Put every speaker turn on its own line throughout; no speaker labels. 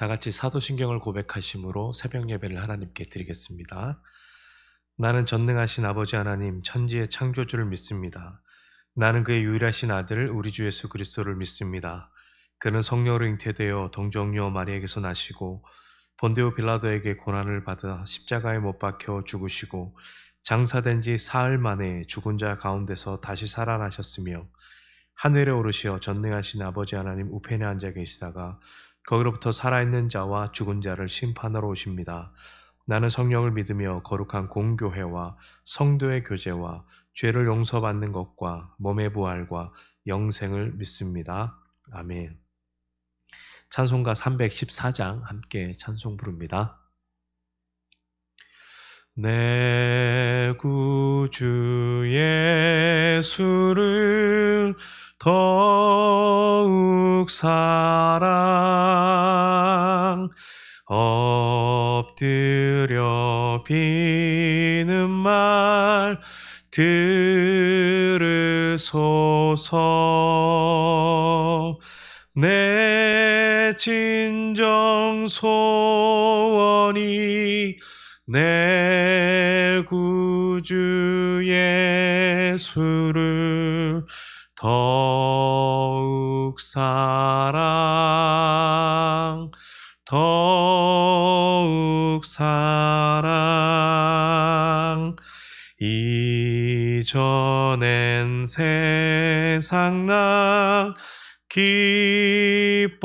다 같이 사도신경을 고백하심으로 새벽 예배를 하나님께 드리겠습니다. 나는 전능하신 아버지 하나님 천지의 창조주를 믿습니다. 나는 그의 유일하신 아들 우리 주 예수 그리스도를 믿습니다. 그는 성령으로 잉태되어 동정녀 마리에게서 나시고 본디오 빌라도에게 고난을 받아 십자가에 못 박혀 죽으시고 장사된 지 사흘 만에 죽은 자 가운데서 다시 살아나셨으며 하늘에 오르시어 전능하신 아버지 하나님 우편에 앉아 계시다가 거기로부터 살아있는 자와 죽은 자를 심판하러 오십니다. 나는 성령을 믿으며 거룩한 공교회와 성도의 교제와 죄를 용서받는 것과 몸의 부활과 영생을 믿습니다. 아멘. 찬송가 314장 함께 찬송 부릅니다. 내 구주 예수를 더욱 사랑 엎드려 비는 말 들으소서. 내 진정 소원이 내 구주 예수를 더욱 사랑 이전엔 세상 나 기뻤어도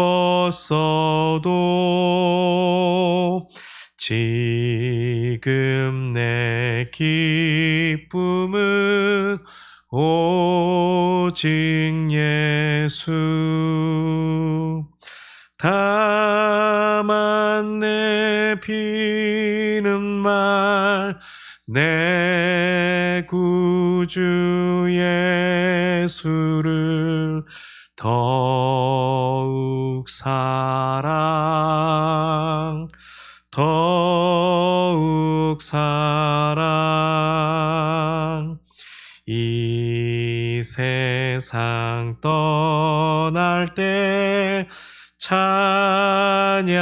지금 내 기쁨은 오직 예수. 다만 내 비는 말 내 구주 예수를 더욱 사랑 이 세상 떠날 때 찬양하고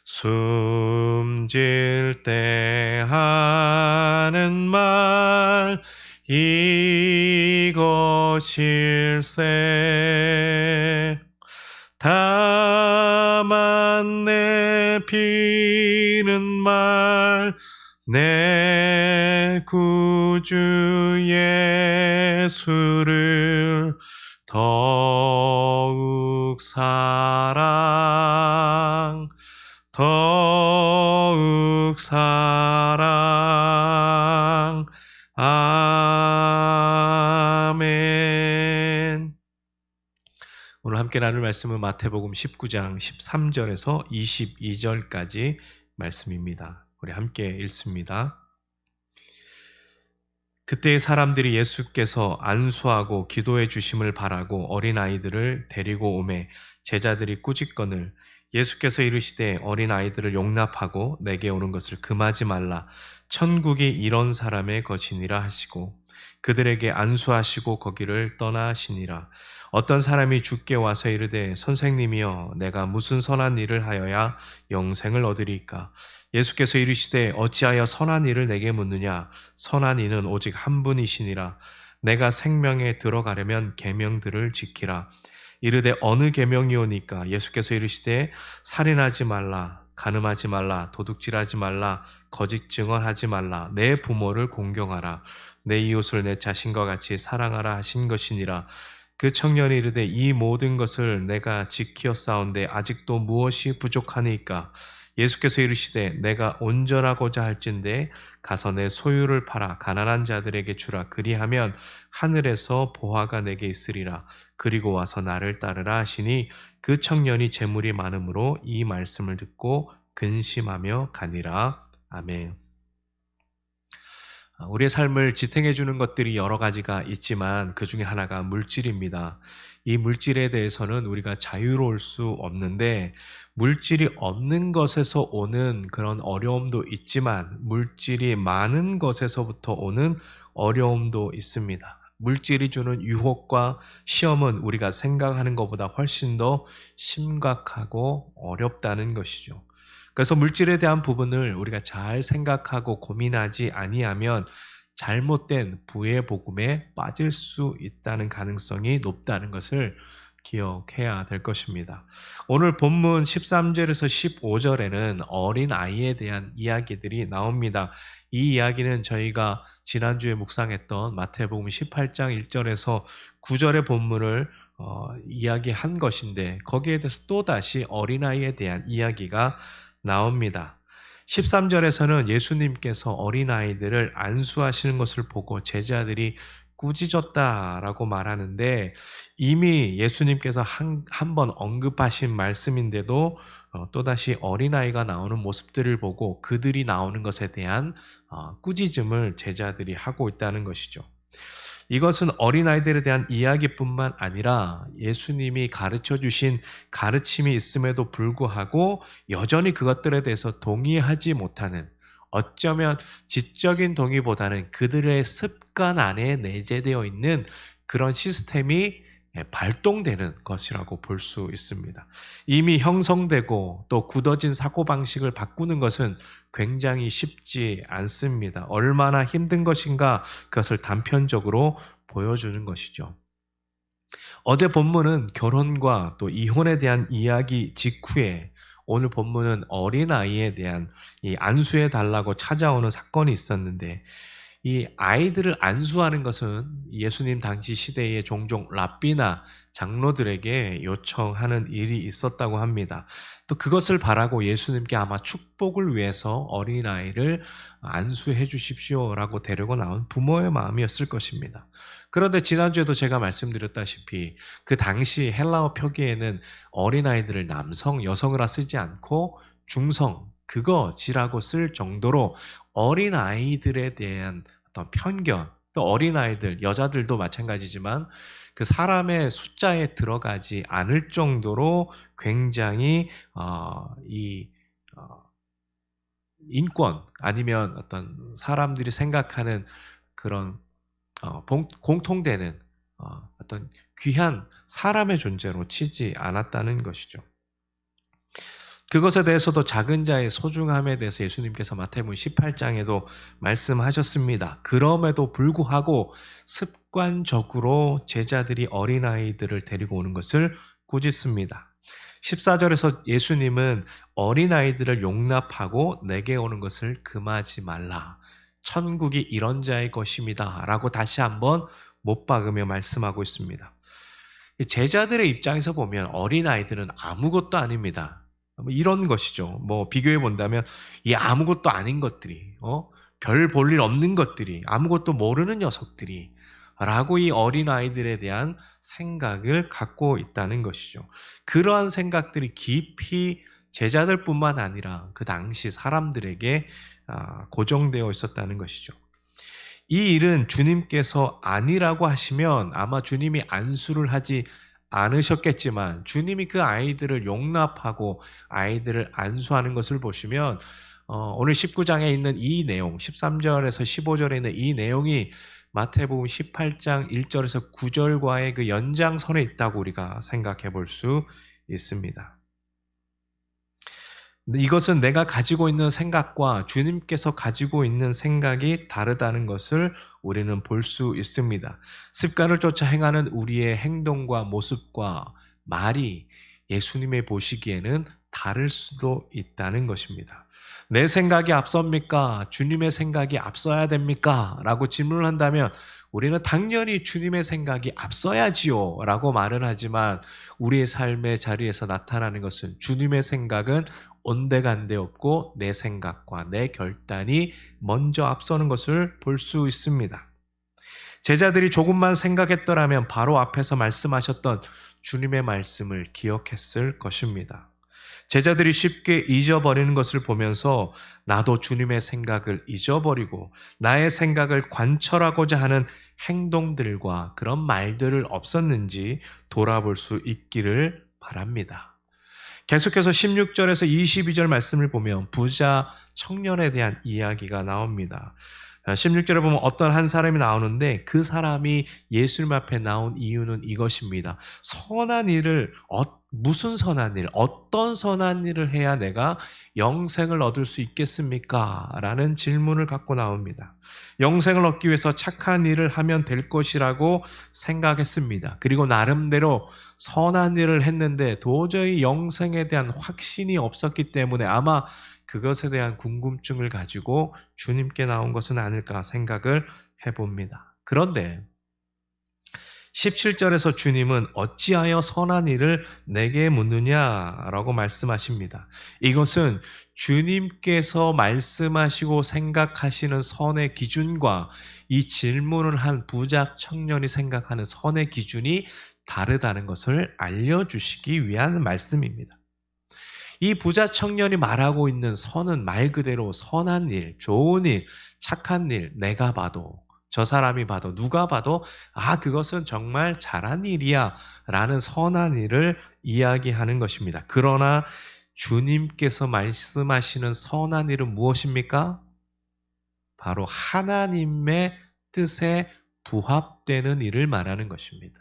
숨질 때 하는 말 이것일세. 다만 내 비는 말 내 구주 예수를 더욱 사랑 아멘. 오늘 함께 나눌 말씀은 마태복음 19장 13절에서 22절까지 말씀입니다. 우리 함께 읽습니다. 그때 사람들이 예수께서 안수하고 기도해 주심을 바라고 어린아이들을 데리고 오매 제자들이 꾸짖거늘 예수께서 이르시되 어린아이들을 용납하고 내게 오는 것을 금하지 말라. 천국이 이런 사람의 것이니라 하시고 그들에게 안수하시고 거기를 떠나시니라. 어떤 사람이 주께 와서 이르되 선생님이여 내가 무슨 선한 일을 하여야 영생을 얻으리까? 예수께서 이르시되 어찌하여 선한 일을 내게 묻느냐? 선한 이는 오직 한 분이시니라. 내가 생명에 들어가려면 계명들을 지키라. 이르되 어느 계명이오니까? 예수께서 이르시되 살인하지 말라, 간음하지 말라, 도둑질하지 말라, 거짓 증언하지 말라, 내 부모를 공경하라, 내 이웃을 내 자신과 같이 사랑하라 하신 것이니라. 그 청년이 이르되 이 모든 것을 내가 지키었사온데 아직도 무엇이 부족하니까? 예수께서 이르시되 내가 온전하고자 할진대 가서 내 소유를 팔아 가난한 자들에게 주라. 그리하면 하늘에서 보화가 내게 있으리라. 그리고 와서 나를 따르라 하시니 그 청년이 재물이 많으므로 이 말씀을 듣고 근심하며 가니라. 아멘. 우리의 삶을 지탱해 주는 것들이 여러 가지가 있지만 그 중에 하나가 물질입니다. 이 물질에 대해서는 우리가 자유로울 수 없는데 물질이 없는 것에서 오는 그런 어려움도 있지만 물질이 많은 것에서부터 오는 어려움도 있습니다. 물질이 주는 유혹과 시험은 우리가 생각하는 것보다 훨씬 더 심각하고 어렵다는 것이죠. 그래서 물질에 대한 부분을 우리가 잘 생각하고 고민하지 아니하면 잘못된 부의 복음에 빠질 수 있다는 가능성이 높다는 것을 기억해야 될 것입니다. 오늘 본문 13절에서 15절에는 어린아이에 대한 이야기들이 나옵니다. 이 이야기는 저희가 지난주에 묵상했던 마태복음 18장 1절에서 9절의 본문을 이야기한 것인데 거기에 대해서 또다시 어린아이에 대한 이야기가 나옵니다. 13절에서는 예수님께서 어린아이들을 안수하시는 것을 보고 제자들이 꾸짖었다라고 말하는데 이미 예수님께서 한 번 언급하신 말씀인데도 또다시 어린아이가 나오는 모습들을 보고 그들이 나오는 것에 대한 꾸짖음을 제자들이 하고 있다는 것이죠. 이것은 어린아이들에 대한 이야기뿐만 아니라 예수님이 가르쳐 주신 가르침이 있음에도 불구하고 여전히 그것들에 대해서 동의하지 못하는, 어쩌면 지적인 동의보다는 그들의 습관 안에 내재되어 있는 그런 시스템이 발동되는 것이라고 볼 수 있습니다. 이미 형성되고 또 굳어진 사고방식을 바꾸는 것은 굉장히 쉽지 않습니다. 얼마나 힘든 것인가 그것을 단편적으로 보여주는 것이죠. 어제 본문은 결혼과 또 이혼에 대한 이야기 직후에 오늘 본문은 어린아이에 대한 이 안수해 달라고 찾아오는 사건이 있었는데 이 아이들을 안수하는 것은 예수님 당시 시대에 종종 랍비나 장로들에게 요청하는 일이 있었다고 합니다. 또 그것을 바라고 예수님께 아마 축복을 위해서 어린아이를 안수해 주십시오라고 데리고 나온 부모의 마음이었을 것입니다. 그런데 지난주에도 제가 말씀드렸다시피 그 당시 헬라어 표기에는 어린아이들을 남성, 여성이라 쓰지 않고 중성, 그거지라고 쓸 정도로 어린아이들에 대한 어떤 편견, 또 어린아이들, 여자들도 마찬가지지만 그 사람의 숫자에 들어가지 않을 정도로 굉장히 인권 아니면 어떤 사람들이 생각하는 그런 공통되는 어떤 귀한 사람의 존재로 치지 않았다는 것이죠. 그것에 대해서도 작은 자의 소중함에 대해서 예수님께서 마태복음 18장에도 말씀하셨습니다. 그럼에도 불구하고 습관적으로 제자들이 어린아이들을 데리고 오는 것을 꾸짖습니다. 14절에서 예수님은 어린아이들을 용납하고 내게 오는 것을 금하지 말라. 천국이 이런 자의 것입니다. 라고 다시 한번 못 박으며 말씀하고 있습니다. 제자들의 입장에서 보면 어린아이들은 아무것도 아닙니다. 이런 것이죠. 비교해 본다면 이 아무것도 아닌 것들이, 별 볼 일 없는 것들이, 아무것도 모르는 녀석들이 라고 이 어린아이들에 대한 생각을 갖고 있다는 것이죠. 그러한 생각들이 깊이 제자들뿐만 아니라 그 당시 사람들에게 고정되어 있었다는 것이죠. 이 일은 주님께서 아니라고 하시면 아마 주님이 안수를 하지 않으셨겠지만 주님이 그 아이들을 용납하고 아이들을 안수하는 것을 보시면 오늘 19장에 있는 이 내용, 13절에서 15절에 있는 이 내용이 마태복음 18장 1절에서 9절과의 그 연장선에 있다고 우리가 생각해 볼 수 있습니다. 이것은 내가 가지고 있는 생각과 주님께서 가지고 있는 생각이 다르다는 것을 우리는 볼 수 있습니다. 습관을 쫓아 행하는 우리의 행동과 모습과 말이 예수님의 보시기에는 다를 수도 있다는 것입니다. 내 생각이 앞섭니까? 주님의 생각이 앞서야 됩니까? 라고 질문을 한다면 우리는 당연히 주님의 생각이 앞서야지요 라고 말을 하지만 우리의 삶의 자리에서 나타나는 것은 주님의 생각은 온데간데 없고 내 생각과 내 결단이 먼저 앞서는 것을 볼 수 있습니다. 제자들이 조금만 생각했더라면 바로 앞에서 말씀하셨던 주님의 말씀을 기억했을 것입니다. 제자들이 쉽게 잊어버리는 것을 보면서 나도 주님의 생각을 잊어버리고 나의 생각을 관철하고자 하는 행동들과 그런 말들을 없었는지 돌아볼 수 있기를 바랍니다. 계속해서 16절에서 22절 말씀을 보면 부자 청년에 대한 이야기가 나옵니다. 16절에 보면 어떤 한 사람이 나오는데 그 사람이 예수님 앞에 나온 이유는 이것입니다. 선한 일을 무슨 선한 일, 어떤 선한 일을 해야 내가 영생을 얻을 수 있겠습니까? 라는 질문을 갖고 나옵니다. 영생을 얻기 위해서 착한 일을 하면 될 것이라고 생각했습니다. 그리고 나름대로 선한 일을 했는데 도저히 영생에 대한 확신이 없었기 때문에 아마 그것에 대한 궁금증을 가지고 주님께 나온 것은 아닐까 생각을 해봅니다. 그런데 17절에서 주님은 어찌하여 선한 일을 내게 묻느냐라고 말씀하십니다. 이것은 주님께서 말씀하시고 생각하시는 선의 기준과 이 질문을 한 부자 청년이 생각하는 선의 기준이 다르다는 것을 알려주시기 위한 말씀입니다. 이 부자 청년이 말하고 있는 선은 말 그대로 선한 일, 좋은 일, 착한 일, 내가 봐도 저 사람이 봐도 누가 봐도 그것은 정말 잘한 일이야 라는 선한 일을 이야기하는 것입니다. 그러나 주님께서 말씀하시는 선한 일은 무엇입니까? 바로 하나님의 뜻에 부합되는 일을 말하는 것입니다.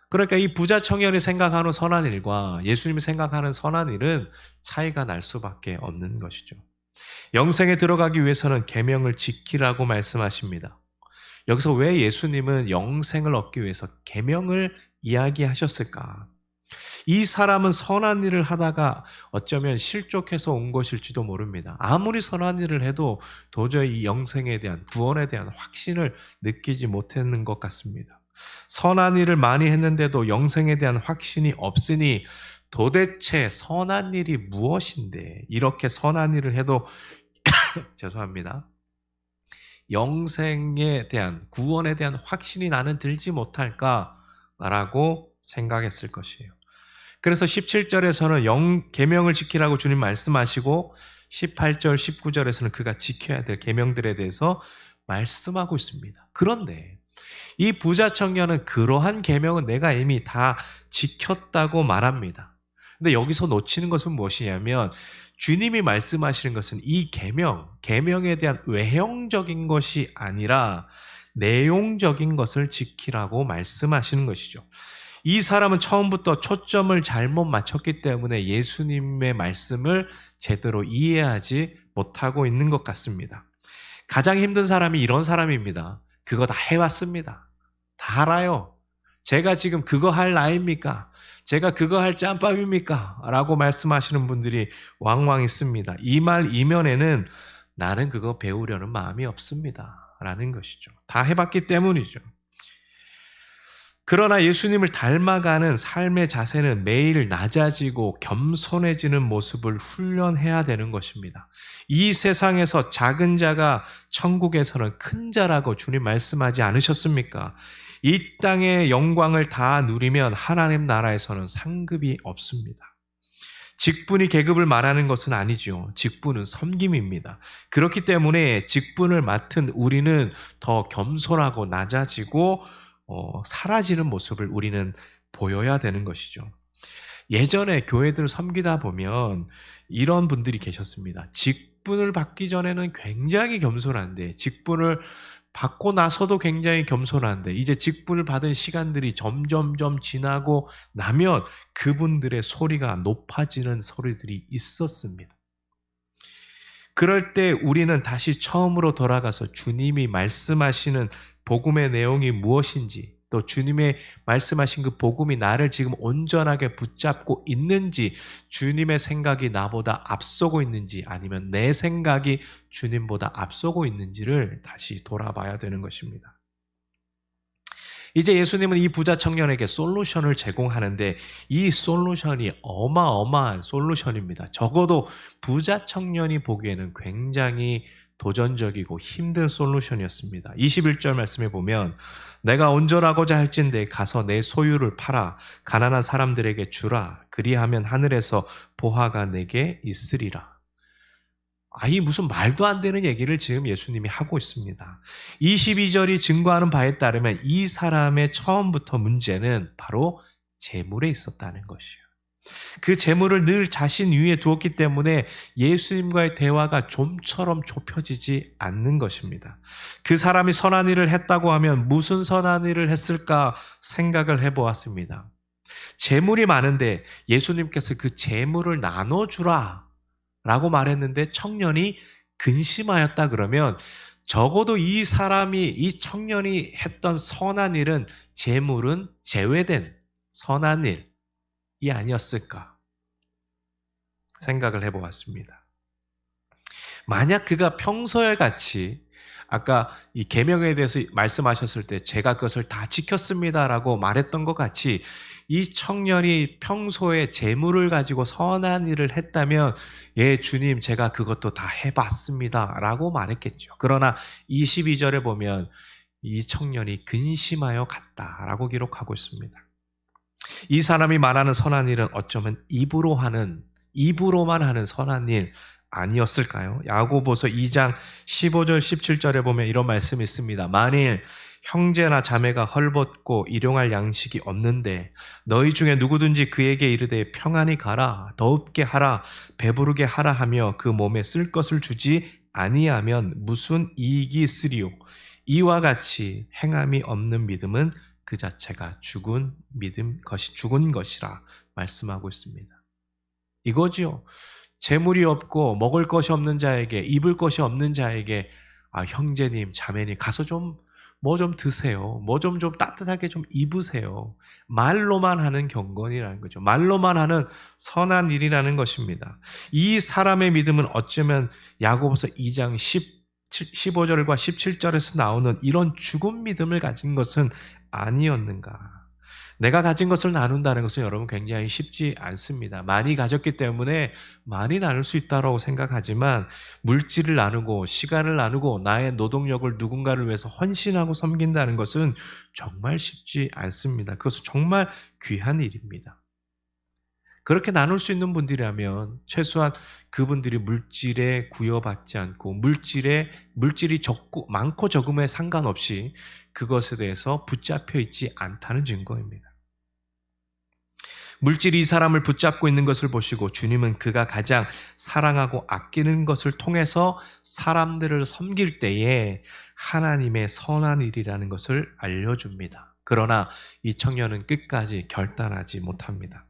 그러니까 이 부자 청년이 생각하는 선한 일과 예수님이 생각하는 선한 일은 차이가 날 수밖에 없는 것이죠. 영생에 들어가기 위해서는 계명을 지키라고 말씀하십니다. 여기서 왜 예수님은 영생을 얻기 위해서 계명을 이야기하셨을까? 이 사람은 선한 일을 하다가 어쩌면 실족해서 온 것일지도 모릅니다. 아무리 선한 일을 해도 도저히 이 영생에 대한, 구원에 대한 확신을 느끼지 못했는 것 같습니다. 선한 일을 많이 했는데도 영생에 대한 확신이 없으니 도대체 선한 일이 무엇인데 이렇게 선한 일을 해도 죄송합니다. 영생에 대한, 구원에 대한 확신이 나는 들지 못할까라고 생각했을 것이에요. 그래서 17절에서는 계명을 지키라고 주님 말씀하시고 18절, 19절에서는 그가 지켜야 될 계명들에 대해서 말씀하고 있습니다. 그런데 이 부자 청년은 그러한 계명은 내가 이미 다 지켰다고 말합니다. 근데 여기서 놓치는 것은 무엇이냐면 주님이 말씀하시는 것은 이 계명에 대한 외형적인 것이 아니라 내용적인 것을 지키라고 말씀하시는 것이죠. 이 사람은 처음부터 초점을 잘못 맞췄기 때문에 예수님의 말씀을 제대로 이해하지 못하고 있는 것 같습니다. 가장 힘든 사람이 이런 사람입니다. 그거 다 해왔습니다. 다 알아요. 제가 지금 그거 할 나이입니까? 제가 그거 할 짬밥입니까? 라고 말씀하시는 분들이 왕왕 있습니다. 이 말 이면에는 나는 그거 배우려는 마음이 없습니다. 라는 것이죠. 다 해봤기 때문이죠. 그러나 예수님을 닮아가는 삶의 자세는 매일 낮아지고 겸손해지는 모습을 훈련해야 되는 것입니다. 이 세상에서 작은 자가 천국에서는 큰 자라고 주님 말씀하지 않으셨습니까? 이 땅의 영광을 다 누리면 하나님 나라에서는 상급이 없습니다. 직분이 계급을 말하는 것은 아니죠. 직분은 섬김입니다. 그렇기 때문에 직분을 맡은 우리는 더 겸손하고 낮아지고 사라지는 모습을 우리는 보여야 되는 것이죠. 예전에 교회들을 섬기다 보면 이런 분들이 계셨습니다. 직분을 받기 전에는 굉장히 겸손한데 직분을 받고 나서도 굉장히 겸손한데 이제 직분을 받은 시간들이 점점점 지나고 나면 그분들의 소리가 높아지는 소리들이 있었습니다. 그럴 때 우리는 다시 처음으로 돌아가서 주님이 말씀하시는 복음의 내용이 무엇인지, 또 주님의 말씀하신 그 복음이 나를 지금 온전하게 붙잡고 있는지, 주님의 생각이 나보다 앞서고 있는지, 아니면 내 생각이 주님보다 앞서고 있는지를 다시 돌아봐야 되는 것입니다. 이제 예수님은 이 부자 청년에게 솔루션을 제공하는데 이 솔루션이 어마어마한 솔루션입니다. 적어도 부자 청년이 보기에는 굉장히 도전적이고 힘든 솔루션이었습니다. 21절 말씀에 보면 내가 온전하고자 할진대 가서 내 소유를 팔아 가난한 사람들에게 주라. 그리하면 하늘에서 보화가 내게 있으리라. 이 무슨 말도 안 되는 얘기를 지금 예수님이 하고 있습니다. 22절이 증거하는 바에 따르면 이 사람의 처음부터 문제는 바로 재물에 있었다는 것이에요. 그 재물을 늘 자신 위에 두었기 때문에 예수님과의 대화가 좀처럼 좁혀지지 않는 것입니다. 그 사람이 선한 일을 했다고 하면 무슨 선한 일을 했을까 생각을 해보았습니다. 재물이 많은데 예수님께서 그 재물을 나눠주라 라고 말했는데 청년이 근심하였다 그러면 적어도 이 청년이 했던 선한 일은 재물은 제외된 선한 일이 아니었을까 생각을 해보았습니다. 만약 그가 평소에 같이 아까 이 계명에 대해서 말씀하셨을 때 제가 그것을 다 지켰습니다라고 말했던 것 같이 이 청년이 평소에 재물을 가지고 선한 일을 했다면 예 주님 제가 그것도 다 해봤습니다 라고 말했겠죠. 그러나 22절에 보면 이 청년이 근심하여 갔다라고 기록하고 있습니다. 이 사람이 말하는 선한 일은 어쩌면 입으로만 하는 선한 일 아니었을까요? 야고보서 2장 15절 17절에 보면 이런 말씀이 있습니다. 만일 형제나 자매가 헐벗고 일용할 양식이 없는데 너희 중에 누구든지 그에게 이르되 평안히 가라 더웁게 하라 배부르게 하라 하며 그 몸에 쓸 것을 주지 아니하면 무슨 이익이 있으리요? 이와 같이 행함이 없는 믿음은 그 자체가 죽은 것이라 말씀하고 있습니다. 이거지요. 재물이 없고 먹을 것이 없는 자에게 입을 것이 없는 자에게 형제님 자매님 가서 좀 뭐 좀 드세요. 뭐 좀 따뜻하게 좀 입으세요. 말로만 하는 경건이라는 거죠. 말로만 하는 선한 일이라는 것입니다. 이 사람의 믿음은 어쩌면 야고보서 2장 15절과 17절에서 나오는 이런 죽은 믿음을 가진 것은 아니었는가. 내가 가진 것을 나눈다는 것은 여러분 굉장히 쉽지 않습니다. 많이 가졌기 때문에 많이 나눌 수 있다고 생각하지만 물질을 나누고 시간을 나누고 나의 노동력을 누군가를 위해서 헌신하고 섬긴다는 것은 정말 쉽지 않습니다. 그것은 정말 귀한 일입니다. 그렇게 나눌 수 있는 분들이라면 최소한 그분들이 물질에 구애받지 않고 물질이 많고 적음에 상관없이 그것에 대해서 붙잡혀 있지 않다는 증거입니다. 물질이 이 사람을 붙잡고 있는 것을 보시고 주님은 그가 가장 사랑하고 아끼는 것을 통해서 사람들을 섬길 때에 하나님의 선한 일이라는 것을 알려줍니다. 그러나 이 청년은 끝까지 결단하지 못합니다.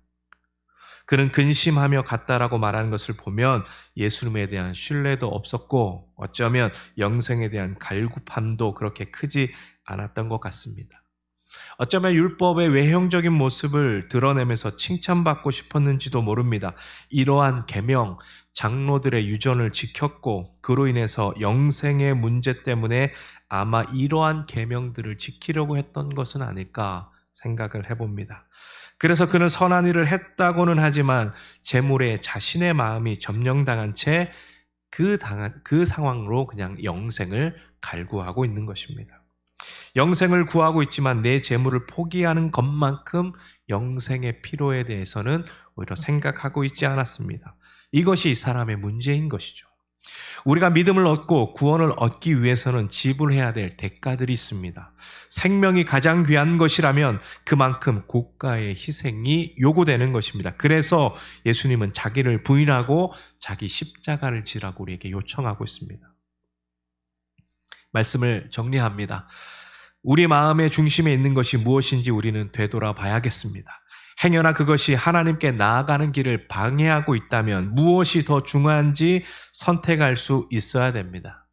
그는 근심하며 갔다라고 말하는 것을 보면 예수님에 대한 신뢰도 없었고 어쩌면 영생에 대한 갈급함도 그렇게 크지 않았던 것 같습니다. 어쩌면 율법의 외형적인 모습을 드러내면서 칭찬받고 싶었는지도 모릅니다. 이러한 계명, 장로들의 유전을 지켰고 그로 인해서 영생의 문제 때문에 아마 이러한 계명들을 지키려고 했던 것은 아닐까 생각을 해봅니다. 그래서 그는 선한 일을 했다고는 하지만 재물에 자신의 마음이 점령당한 채 그 상황으로 그냥 영생을 갈구하고 있는 것입니다. 영생을 구하고 있지만 내 재물을 포기하는 것만큼 영생의 필요에 대해서는 오히려 생각하고 있지 않았습니다. 이것이 이 사람의 문제인 것이죠. 우리가 믿음을 얻고 구원을 얻기 위해서는 지불해야 될 대가들이 있습니다. 생명이 가장 귀한 것이라면 그만큼 고가의 희생이 요구되는 것입니다. 그래서 예수님은 자기를 부인하고 자기 십자가를 지라고 우리에게 요청하고 있습니다. 말씀을 정리합니다. 우리 마음의 중심에 있는 것이 무엇인지 우리는 되돌아봐야겠습니다. 행여나 그것이 하나님께 나아가는 길을 방해하고 있다면 무엇이 더 중요한지 선택할 수 있어야 됩니다.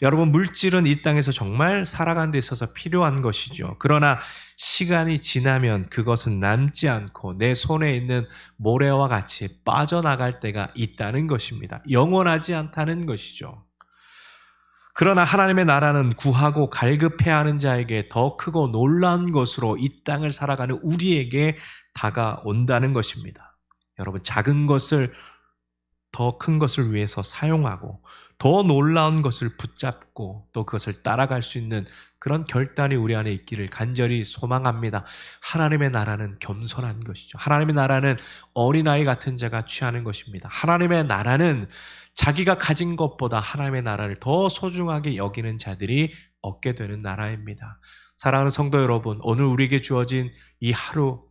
여러분, 물질은 이 땅에서 정말 살아가는 데 있어서 필요한 것이죠. 그러나 시간이 지나면 그것은 남지 않고 내 손에 있는 모래와 같이 빠져나갈 때가 있다는 것입니다. 영원하지 않다는 것이죠. 그러나 하나님의 나라는 구하고 갈급해야 하는 자에게 더 크고 놀라운 것으로 이 땅을 살아가는 우리에게 다가온다는 것입니다. 여러분, 작은 것을 더 큰 것을 위해서 사용하고 더 놀라운 것을 붙잡고 또 그것을 따라갈 수 있는 그런 결단이 우리 안에 있기를 간절히 소망합니다. 하나님의 나라는 겸손한 것이죠. 하나님의 나라는 어린아이 같은 자가 취하는 것입니다. 하나님의 나라는 자기가 가진 것보다 하나님의 나라를 더 소중하게 여기는 자들이 얻게 되는 나라입니다. 사랑하는 성도 여러분, 오늘 우리에게 주어진 이 하루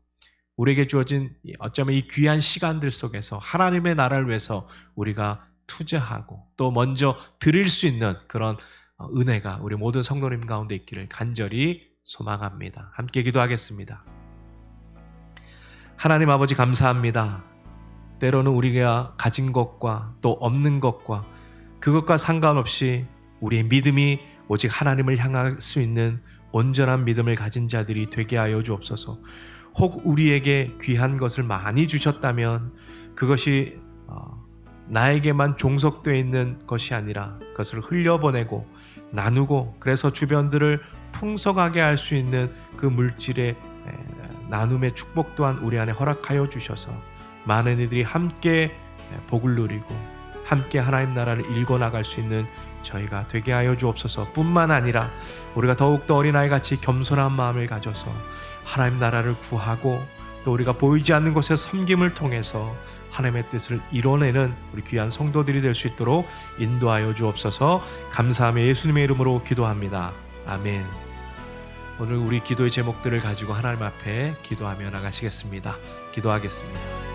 우리에게 주어진 어쩌면 이 귀한 시간들 속에서 하나님의 나라를 위해서 우리가 투자하고 또 먼저 드릴 수 있는 그런 은혜가 우리 모든 성도님 가운데 있기를 간절히 소망합니다. 함께 기도하겠습니다. 하나님 아버지 감사합니다. 때로는 우리가 가진 것과 또 없는 것과 그것과 상관없이 우리의 믿음이 오직 하나님을 향할 수 있는 온전한 믿음을 가진 자들이 되게 하여 주옵소서. 혹 우리에게 귀한 것을 많이 주셨다면 그것이 나에게만 종속되어 있는 것이 아니라 그것을 흘려보내고 나누고 그래서 주변들을 풍성하게 할 수 있는 그 물질의 나눔의 축복 또한 우리 안에 허락하여 주셔서 많은 이들이 함께 복을 누리고 함께 하나님 나라를 일궈나갈 수 있는 저희가 되게 하여 주옵소서. 뿐만 아니라 우리가 더욱더 어린아이같이 겸손한 마음을 가져서 하나님 나라를 구하고 또 우리가 보이지 않는 곳에 섬김을 통해서 하나님의 뜻을 이뤄내는 우리 귀한 성도들이 될 수 있도록 인도하여 주옵소서. 감사하며 예수님의 이름으로 기도합니다. 아멘. 오늘 우리 기도의 제목들을 가지고 하나님 앞에 기도하며 나가시겠습니다. 기도하겠습니다.